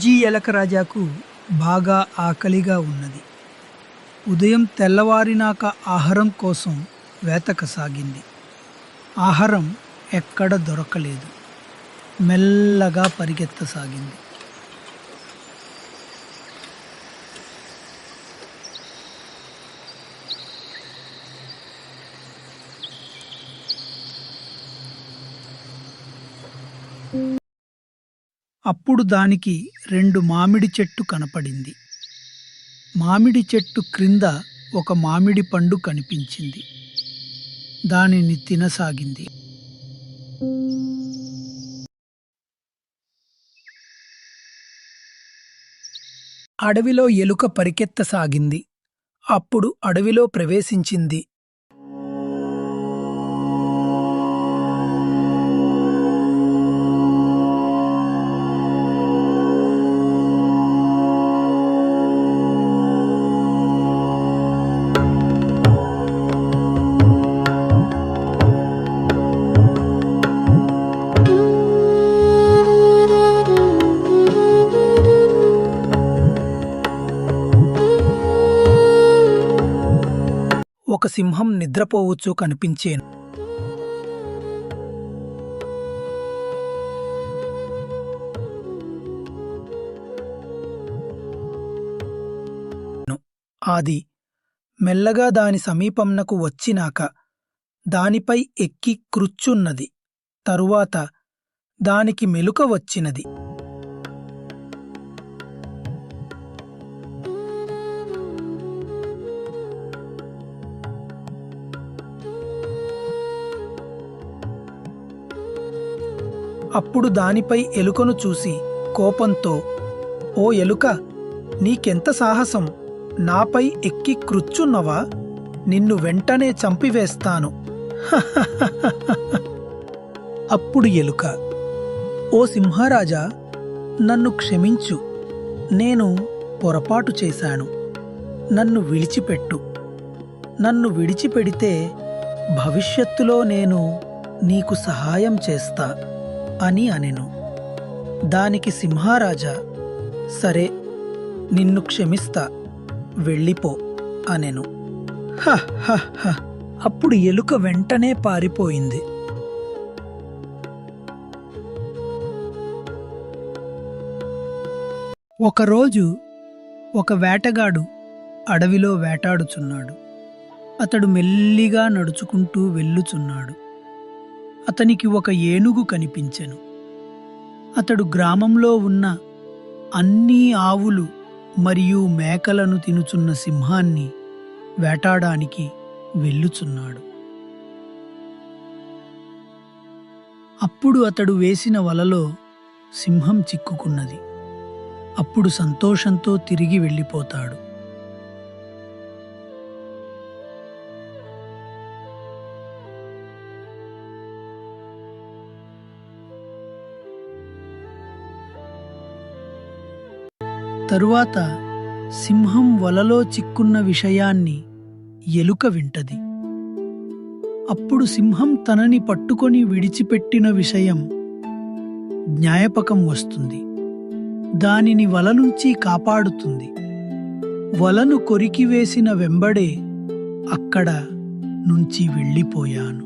బుజ్జి ఎలక రాజాకు బాగా ఆకలిగా ఉన్నది. ఉదయం తెల్లవారినాక ఆహారం కోసం వేతకసాగింది. ఆహారం ఎక్కడ దొరకలేదు. మెల్లగా పరిగెత్తసాగింది. అప్పుడు దానికి 2 మామిడి చెట్టు కనపడింది. మామిడి చెట్టు క్రింద ఒక మామిడి పండు కనిపించింది. దానిని తినసాగింది. అడవిలో ఎలుక పరిగెత్తసాగింది. అప్పుడు అడవిలో ప్రవేశించింది. ఒక సింహం నిద్రపోవచ్చు కనిపించేను. అది మెల్లగా దాని సమీపంనకు వచ్చినాక దానిపై ఎక్కి క్రుచ్చున్నది. తరువాత దానికి మెలుక వచ్చినది. అప్పుడు దానిపై ఎలుకను చూసి కోపంతో, ఓ ఎలుక, నీకెంత సాహసం! నాపై ఎక్కి క్రుచ్చున్నవా? నిన్ను వెంటనే చంపివేస్తాను. అప్పుడు ఎలుక, ఓ సింహరాజా, నన్ను క్షమించు. నేను పొరపాటు చేశాను. నన్ను విడిచిపెట్టు. నన్ను విడిచిపెడితే భవిష్యత్తులో నేను నీకు సహాయం చేస్తా అని అనెను. దానికి సింహరాజా, సరే, నిన్ను క్షమిస్తా, వెళ్ళిపో అనెను. అప్పుడు ఎలుక వెంటనే పారిపోయింది. ఒకరోజు ఒక వేటగాడు అడవిలో వేటాడుచున్నాడు. అతడు మెల్లిగా నడుచుకుంటూ వెళ్ళుచున్నాడు. అతనికి ఒక ఏనుగు కనిపించెను. అతడు గ్రామంలో ఉన్న అన్ని ఆవులు మరియు మేకలను తినుచున్న సింహాన్ని వేటాడానికి వెళ్ళుచున్నాడు. అప్పుడు అతడు వేసిన వలలో సింహం చిక్కుకున్నది. అప్పుడు సంతోషంతో తిరిగి వెళ్ళిపోతాడు. తరువాత సింహం వలలో చిక్కున్న విషయాన్ని ఎలుక వింటది. అప్పుడు సింహం తనని పట్టుకొని విడిచిపెట్టిన విషయం జ్ఞాపకం వస్తుంది. దానిని వల నుంచి కాపాడుతుంది. వలను కొరికివేసిన వెంబడే అక్కడ నుంచి వెళ్ళిపోయాను.